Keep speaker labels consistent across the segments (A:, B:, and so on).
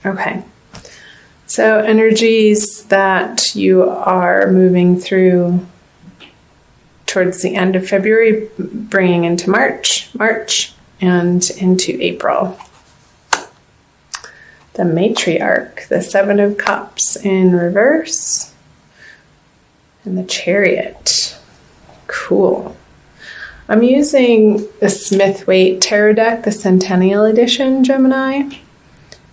A: Okay. So energies that you are moving through towards the end of February, bringing into March, and into April. The Matriarch, the Seven of Cups in reverse, and the Chariot. Cool. I'm using the Smith-Waite Tarot deck, the Centennial Edition, Gemini.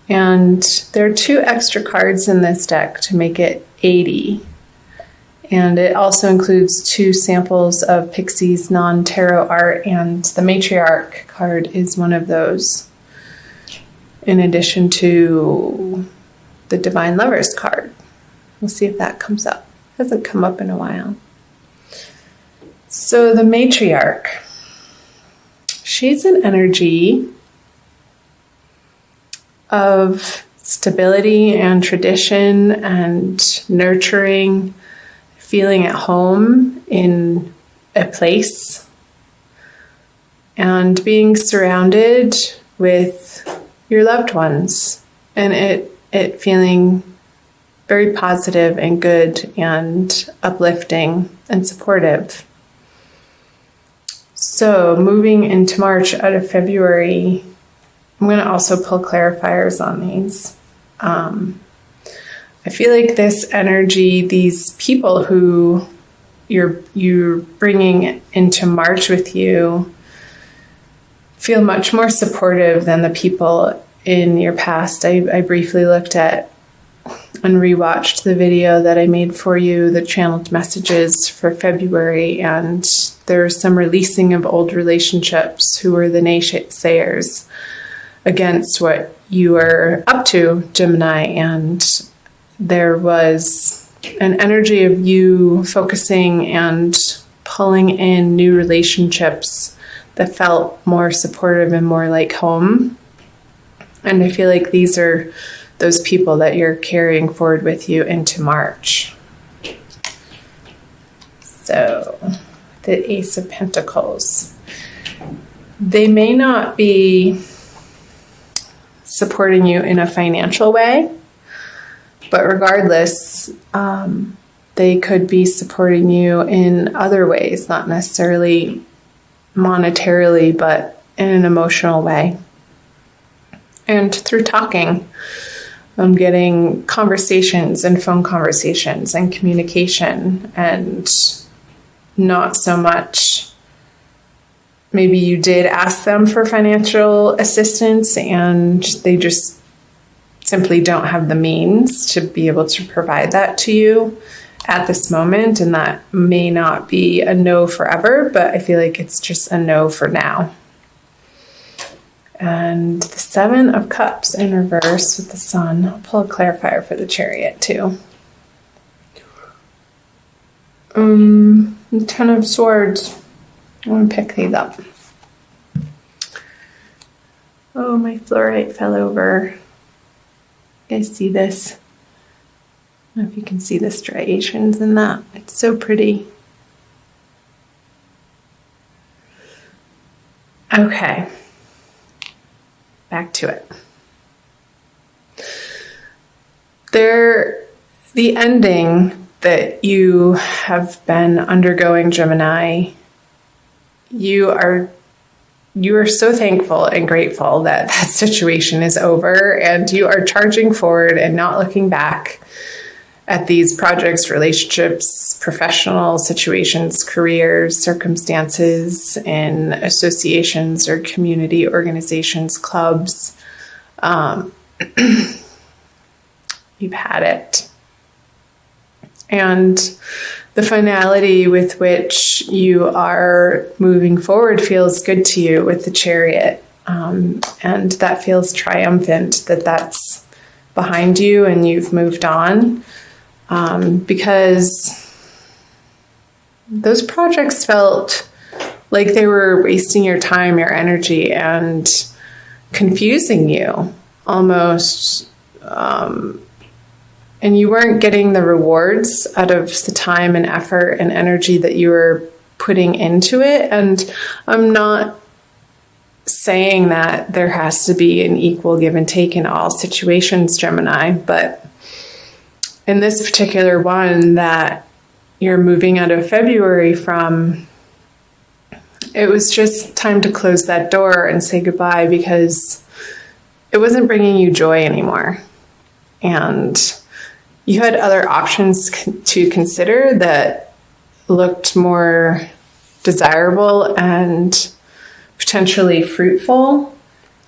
A: And there are 2 extra cards in this deck to make it 80. And it also includes 2 samples of Pixie's non-tarot art, and the Matriarch card is one of those, in addition to the Divine Lovers card. We'll see if that comes up. It hasn't come up in a while. So the Matriarch, she's an energy of stability and tradition and nurturing, feeling at home in a place, and being surrounded with your loved ones, and it feeling very positive and good and uplifting and supportive. So moving into March out of February, I'm going to also pull clarifiers on these. I feel like this energy, these people who you're bringing into March with you, feel much more supportive than the people in your past. I briefly looked at and rewatched the video that I made for you, the channeled messages for February, and there's some releasing of old relationships who were the naysayers against what you were up to, Gemini, and there was an energy of you focusing and pulling in new relationships that felt more supportive and more like home. And I feel like these are those people that you're carrying forward with you into March. So, the Ace of Pentacles. They may not be supporting you in a financial way, but regardless, they could be supporting you in other ways, not necessarily monetarily, but in an emotional way. And through talking, I'm getting conversations and phone conversations and communication, and not so much maybe you did ask them for financial assistance and they just simply don't have the means to be able to provide that to you at this moment, and that may not be a no forever, but I feel like it's just a no for now. And the Seven of Cups in reverse with the Sun. I'll pull a clarifier for the Chariot too. The Ten of Swords. I'm going to pick these up. Oh, my fluorite fell over. You guys see this? I don't know if you can see the striations in that. It's so pretty. Okay. Back to it. The ending that you have been undergoing, Gemini, you are so thankful and grateful that that situation is over, and you are charging forward and not looking back at these projects, relationships, professional situations, careers, circumstances, in associations or community organizations, clubs. You've had it. And the finality with which you are moving forward feels good to you with the Chariot. And that feels triumphant that that's behind you and you've moved on. Because those projects felt like they were wasting your time, your energy, and confusing you almost. And you weren't getting the rewards out of the time and effort and energy that you were putting into it. And I'm not saying that there has to be an equal give and take in all situations, Gemini, but in this particular one that you're moving out of February from, it was just time to close that door and say goodbye, because it wasn't bringing you joy anymore. And you had other options to consider that looked more desirable and potentially fruitful.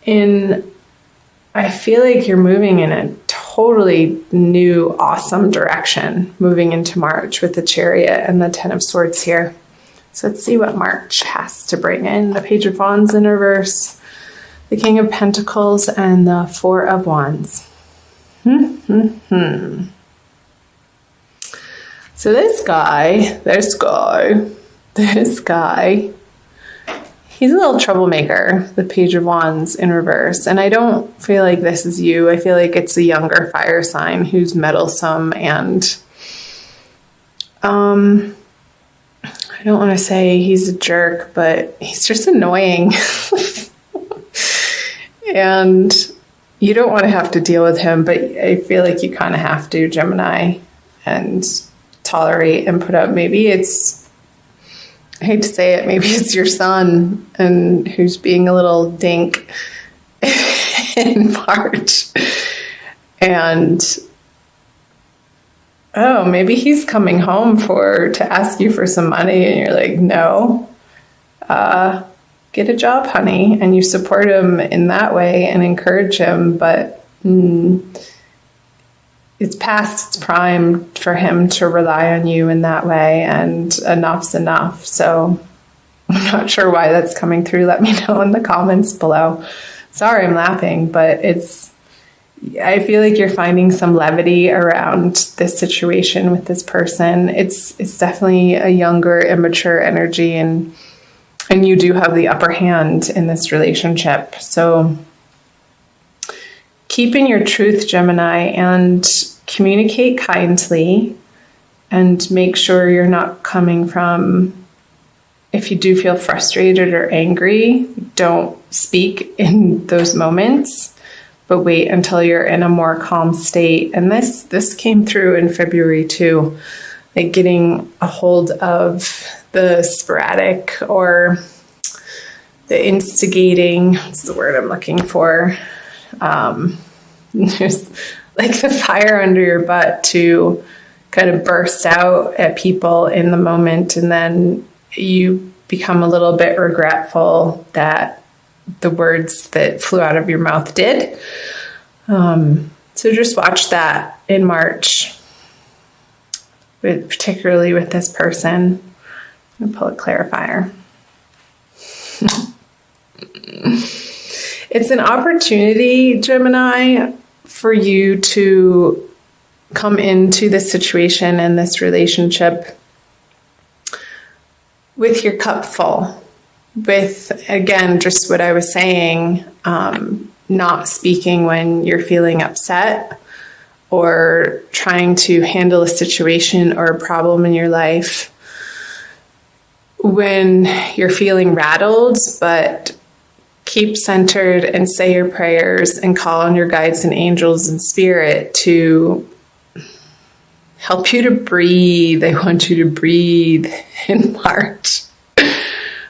A: I feel like you're moving in a totally new, awesome direction, moving into March with the Chariot and the Ten of Swords here. So let's see what March has to bring in. The Page of Wands in reverse, the King of Pentacles, and the Four of Wands. So this guy, he's a little troublemaker, the Page of Wands in reverse. And I don't feel like this is you. I feel like it's a younger fire sign who's meddlesome and I don't want to say he's a jerk, but he's just annoying. And you don't want to have to deal with him, but I feel like you kind of have to, Gemini, and tolerate and put up. Maybe it's, I hate to say it, maybe it's your son and who's being a little dink in March. And oh, maybe he's coming home to ask you for some money, and you're like, no, get a job, honey. And you support him in that way and encourage him, but it's past its prime for him to rely on you in that way, and enough's enough. So I'm not sure why that's coming through. Let me know in the comments below. Sorry, I'm laughing, but I feel like you're finding some levity around this situation with this person. It's definitely a younger, immature energy, and you do have the upper hand in this relationship. So keep in your truth, Gemini, and communicate kindly, and make sure you're not coming from, if you do feel frustrated or angry, don't speak in those moments, but wait until you're in a more calm state. And this came through in February too, like getting a hold of the sporadic or the instigating, what's the word I'm looking for? There's like the fire under your butt to kind of burst out at people in the moment, and then you become a little bit regretful that the words that flew out of your mouth did. So just watch that in March, particularly with this person. I'm going to pull a clarifier. It's an opportunity, Gemini, for you to come into this situation and this relationship with your cup full. With, again, just what I was saying, not speaking when you're feeling upset or trying to handle a situation or a problem in your life when you're feeling rattled, but keep centered and say your prayers and call on your guides and angels and spirit to help you to breathe. I want you to breathe in March.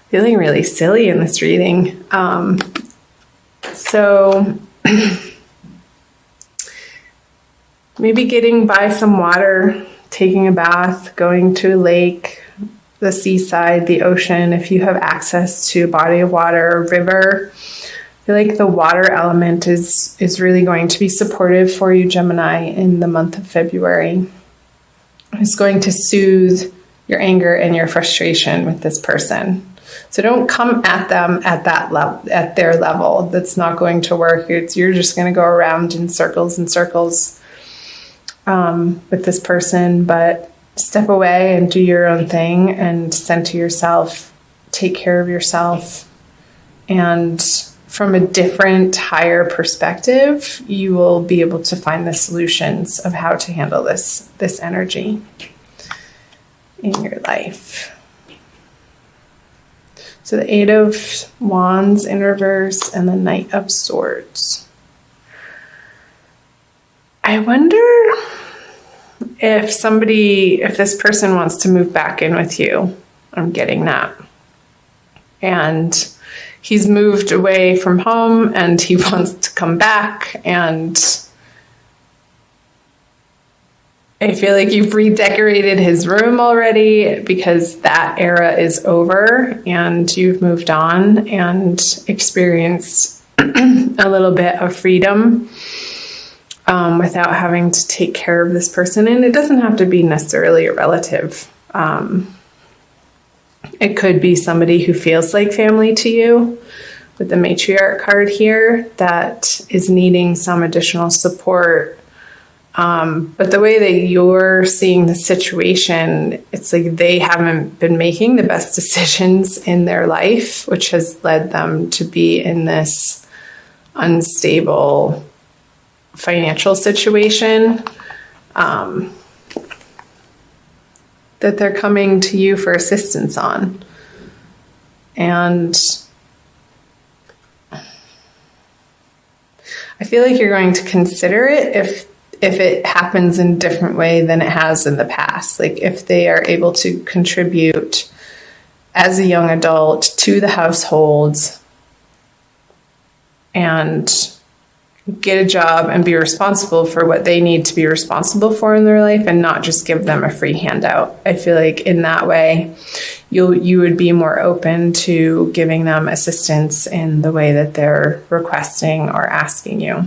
A: Feeling really silly in this reading. So maybe getting by some water, taking a bath, going to a lake, the seaside, the ocean, if you have access to a body of water or river. I feel like the water element is really going to be supportive for you, Gemini, in the month of February. It's going to soothe your anger and your frustration with this person. So don't come at them at that level, at their level. That's not going to work. You're just going to go around in circles and circles with this person. But step away and do your own thing and center yourself, take care of yourself. And from a different, higher perspective, you will be able to find the solutions of how to handle this energy in your life. So the Eight of Wands in reverse and the Knight of Swords. I wonder if this person wants to move back in with you. I'm getting that. And he's moved away from home and he wants to come back, and I feel like you've redecorated his room already because that era is over and you've moved on and experienced a little bit of freedom without having to take care of this person. And it doesn't have to be necessarily a relative. It could be somebody who feels like family to you with the matriarch card here that is needing some additional support. But the way that you're seeing the situation, it's like they haven't been making the best decisions in their life, which has led them to be in this unstable financial situation, that they're coming to you for assistance on. And I feel like you're going to consider it if it happens in a different way than it has in the past. Like if they are able to contribute as a young adult to the household and get a job and be responsible for what they need to be responsible for in their life and not just give them a free handout. I feel like in that way, you would be more open to giving them assistance in the way that they're requesting or asking you.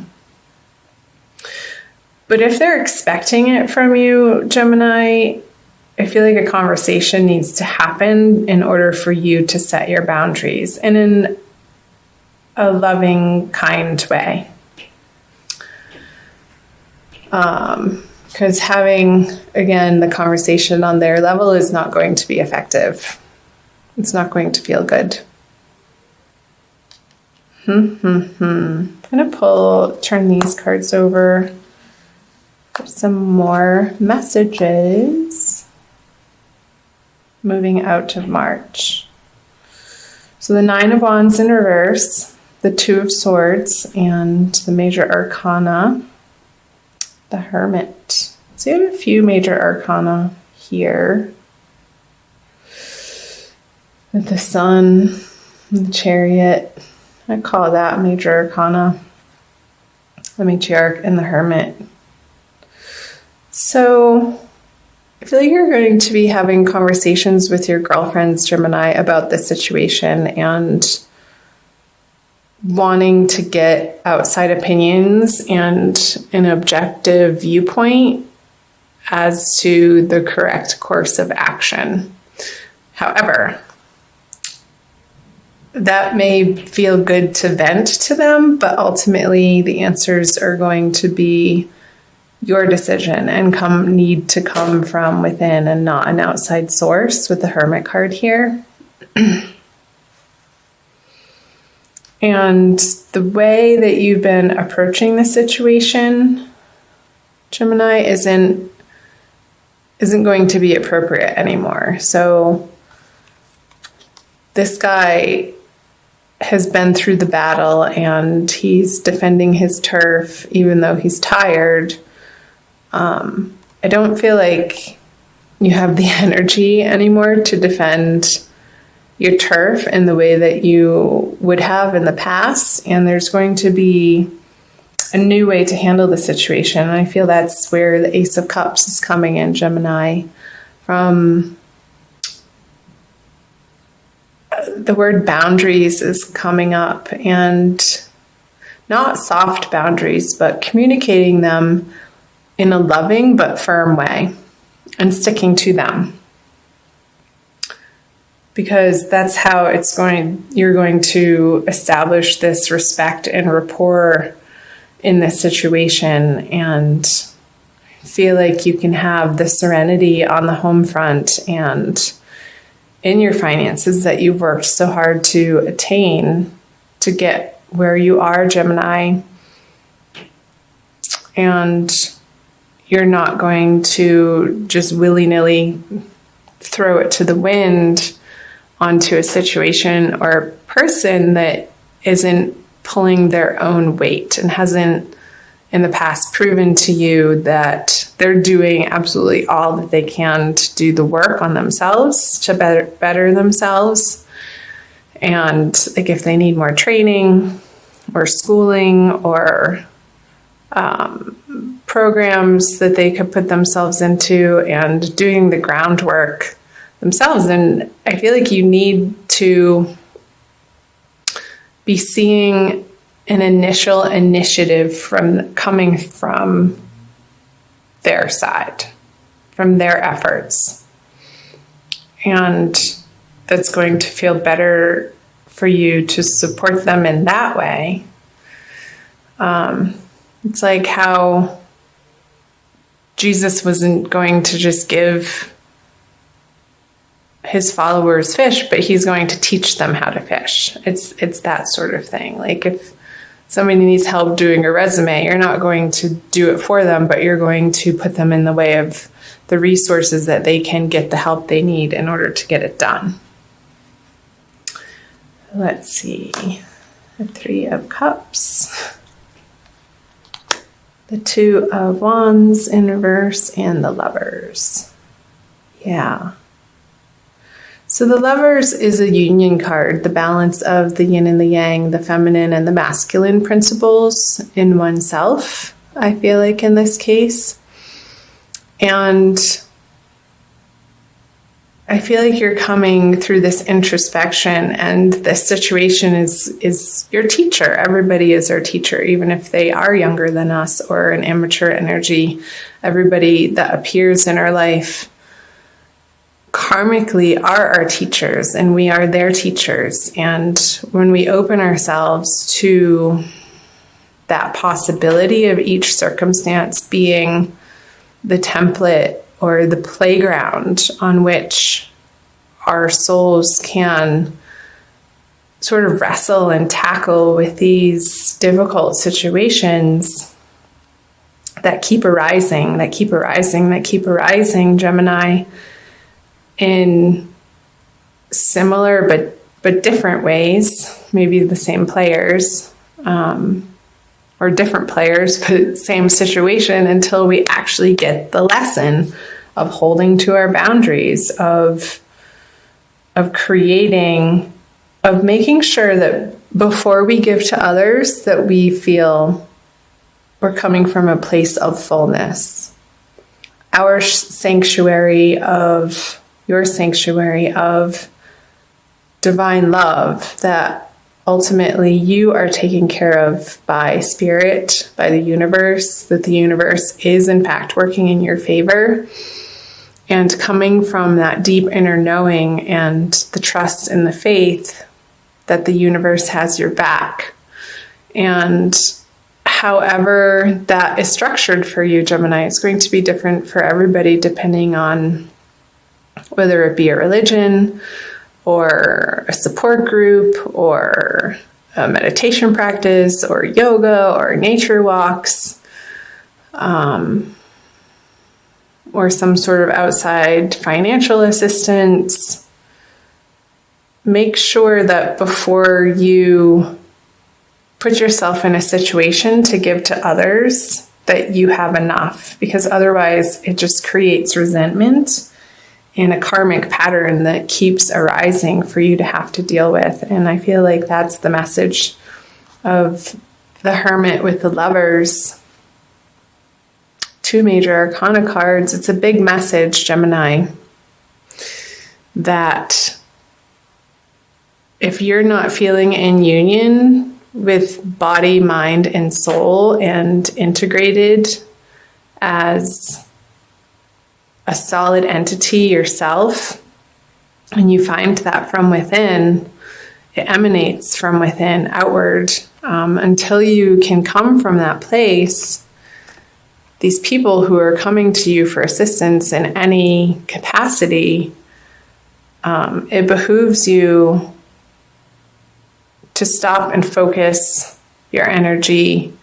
A: But if they're expecting it from you, Gemini, I feel like a conversation needs to happen in order for you to set your boundaries, and in a loving, kind way. Because having, again, the conversation on their level is not going to be effective. It's not going to feel good. I'm going to turn these cards over for some more messages moving out of March. So the Nine of Wands in reverse, the Two of Swords, and the Major Arcana, the Hermit. So you have a few Major Arcana here. With the Sun, the Chariot. I call that Major Arcana. The Matriarch and the Hermit. So I feel like you're going to be having conversations with your girlfriends, Gemini, about this situation and wanting to get outside opinions and an objective viewpoint as to the correct course of action. However, that may feel good to vent to them, but ultimately the answers are going to be your decision and need to come from within and not an outside source with the Hermit card here. And the way that you've been approaching the situation, Gemini, isn't going to be appropriate anymore. So this guy has been through the battle and he's defending his turf even though he's tired. I don't feel like you have the energy anymore to defend your turf in the way that you would have in the past, and there's going to be a new way to handle the situation. And I feel that's where the Ace of Cups is coming in, Gemini, from the word boundaries is coming up, and not soft boundaries, but communicating them in a loving but firm way and sticking to them. Because that's how you're going to establish this respect and rapport in this situation and feel like you can have the serenity on the home front and in your finances that you've worked so hard to attain to get where you are, Gemini. And you're not going to just willy-nilly throw it to the wind onto a situation or a person that isn't pulling their own weight and hasn't in the past proven to you that they're doing absolutely all that they can to do the work on themselves, to better themselves. And like if they need more training or schooling or programs that they could put themselves into and doing the groundwork themselves. And I feel like you need to be seeing an initial initiative coming from their side, from their efforts. And that's going to feel better for you to support them in that way. It's like how Jesus wasn't going to just give his followers fish, but he's going to teach them how to fish. It's that sort of thing. Like if somebody needs help doing a resume, you're not going to do it for them, but you're going to put them in the way of the resources that they can get the help they need in order to get it done. Let's see. The 3 of Cups, the 2 of Wands in reverse, and the Lovers. Yeah. So the Lovers is a union card, the balance of the yin and the yang, the feminine and the masculine principles in oneself, I feel like in this case. And I feel like you're coming through this introspection, and this situation is your teacher. Everybody is our teacher, even if they are younger than us or an immature energy. Everybody that appears in our life karmically are our teachers, and we are their teachers. And when we open ourselves to that possibility of each circumstance being the template or the playground on which our souls can sort of wrestle and tackle with these difficult situations that keep arising, Gemini, in similar but different ways, maybe the same players, or different players, but same situation, until we actually get the lesson of holding to our boundaries, of creating, of making sure that before we give to others, that we feel we're coming from a place of fullness. Our sanctuary of, your sanctuary of divine love that ultimately you are taken care of by spirit, by the universe, that the universe is in fact working in your favor, and coming from that deep inner knowing and the trust and the faith that the universe has your back. And however that is structured for you, Gemini, it's going to be different for everybody depending on whether it be a religion or a support group or a meditation practice or yoga or nature walks, or some sort of outside financial assistance. Make sure that before you put yourself in a situation to give to others, that you have enough, because otherwise it just creates resentment in a karmic pattern that keeps arising for you to have to deal with. And I feel like that's the message of the Hermit with the Lovers. 2 major arcana cards. It's a big message, Gemini, that if you're not feeling in union with body, mind, and soul and integrated as a solid entity yourself, and you find that from within, it emanates from within outward. Until you can come from that place, these people who are coming to you for assistance in any capacity, it behooves you to stop and focus your energy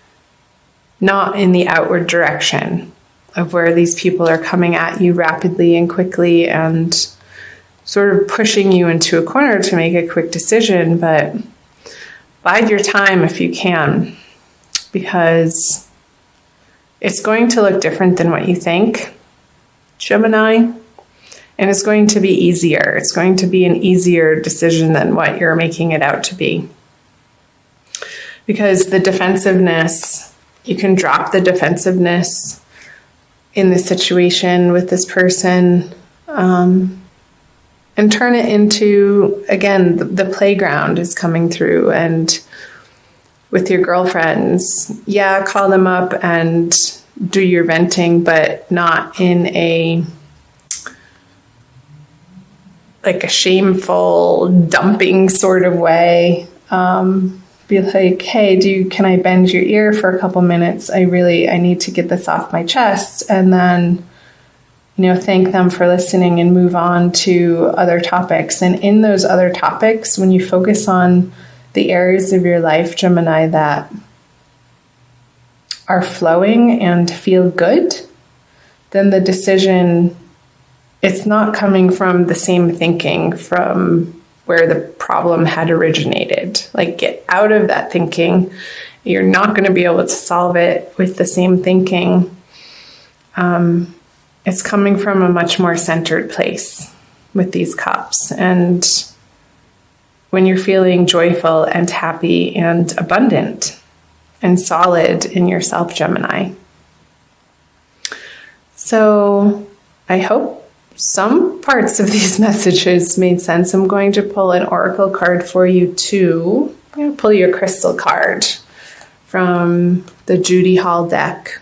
A: not in the outward direction of where these people are coming at you rapidly and quickly and sort of pushing you into a corner to make a quick decision, but bide your time if you can, because it's going to look different than what you think, Gemini, and it's going to be easier. It's going to be an easier decision than what you're making it out to be. Because the defensiveness, you can drop the defensiveness in the situation with this person, and turn it into, again, the playground is coming through. And with your girlfriends, yeah, call them up and do your venting, but not in a shameful dumping sort of way. Be like, hey, can I bend your ear for a couple minutes? I need to get this off my chest. And then, thank them for listening and move on to other topics. And in those other topics, when you focus on the areas of your life, Gemini, that are flowing and feel good, then the decision, it's not coming from the same thinking from where the problem had originated. Like, get out of that thinking. You're not going to be able to solve it with the same thinking. It's coming from a much more centered place with these cups. And when you're feeling joyful and happy and abundant and solid in yourself, Gemini. So I hope some parts of these messages made sense. I'm going to pull an oracle card for you too. I'm going to pull your crystal card from the Judy Hall deck,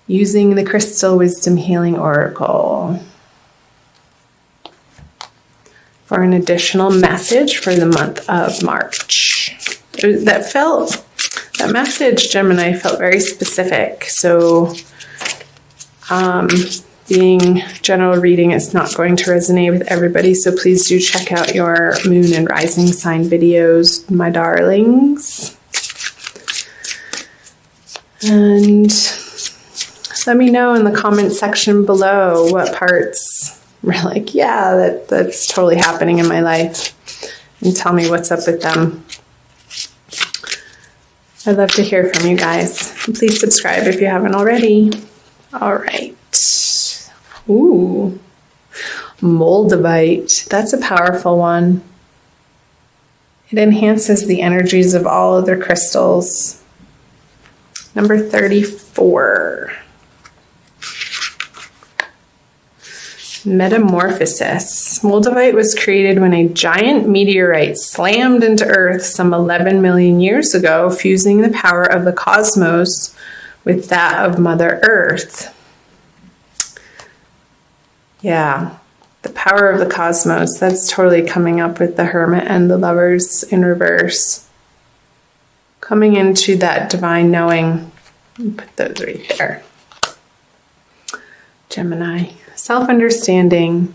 A: using the Crystal Wisdom Healing Oracle for an additional message for the month of March. That message, Gemini, felt very specific. So, being general reading is not going to resonate with everybody. So please do check out your moon and rising sign videos, my darlings. And let me know in the comment section below what parts were like, yeah, that's totally happening in my life. And tell me what's up with them. I'd love to hear from you guys. And please subscribe if you haven't already. All right. Ooh, Moldavite. That's a powerful one. It enhances the energies of all other crystals. Number 34. Metamorphosis. Moldavite was created when a giant meteorite slammed into Earth some 11 million years ago, fusing the power of the cosmos with that of Mother Earth. Yeah, the power of the cosmos. That's totally coming up with the Hermit and the Lovers in reverse. Coming into that divine knowing. Put those right there. Gemini. Self-understanding.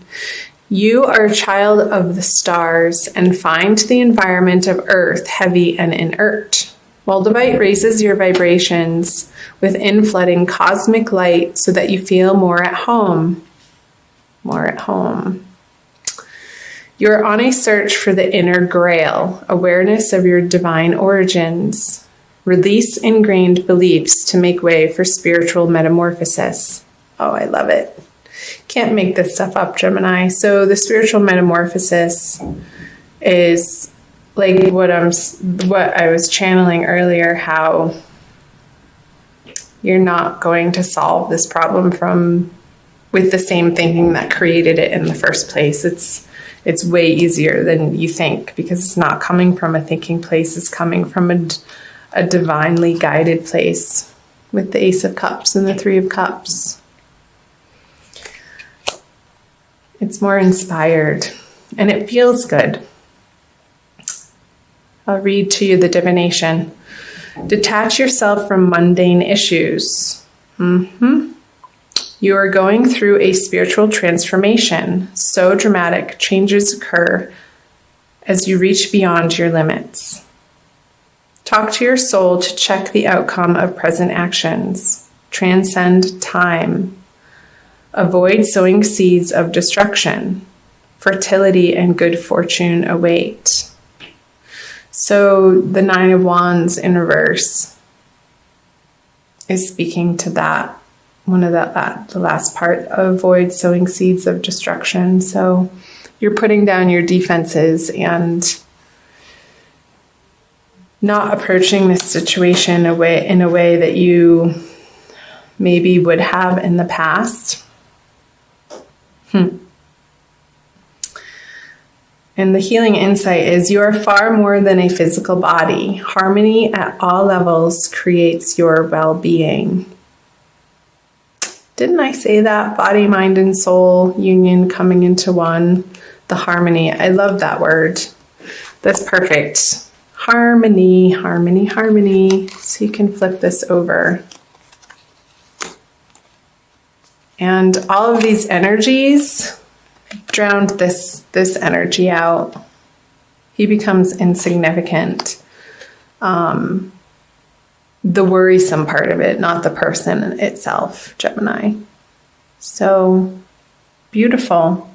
A: You are a child of the stars and find the environment of Earth heavy and inert. Moldavite raises your vibrations with inflooding cosmic light so that you feel more at home. More at home. You're on a search for the inner grail, awareness of your divine origins. Release ingrained beliefs to make way for spiritual metamorphosis. Oh, I love it. Can't make this stuff up, Gemini. So the spiritual metamorphosis is like what I was channeling earlier, how you're not going to solve this problem with the same thinking that created it in the first place. It's way easier than you think, because it's not coming from a thinking place. It's coming from a divinely guided place with the Ace of Cups and the Three of Cups. It's more inspired and it feels good. I'll read to you the divination. Detach yourself from mundane issues. You are going through a spiritual transformation. So dramatic, changes occur as you reach beyond your limits. Talk to your soul to check the outcome of present actions. Transcend time. Avoid sowing seeds of destruction. fertility and good fortune await. So the Nine of Wands in reverse is speaking to that. The last part, avoid sowing seeds of destruction. So you're putting down your defenses and not approaching this situation in a way that you maybe would have in the past. And the healing insight is you are far more than a physical body. Harmony at all levels creates your well-being. Didn't I say that? Body, mind, and soul union coming into one. The harmony. I love that word. That's perfect. Harmony, harmony, harmony. So you can flip this over. And all of these energies drowned this energy out. He becomes insignificant. The worrisome part of it, not the person itself, Gemini. So beautiful.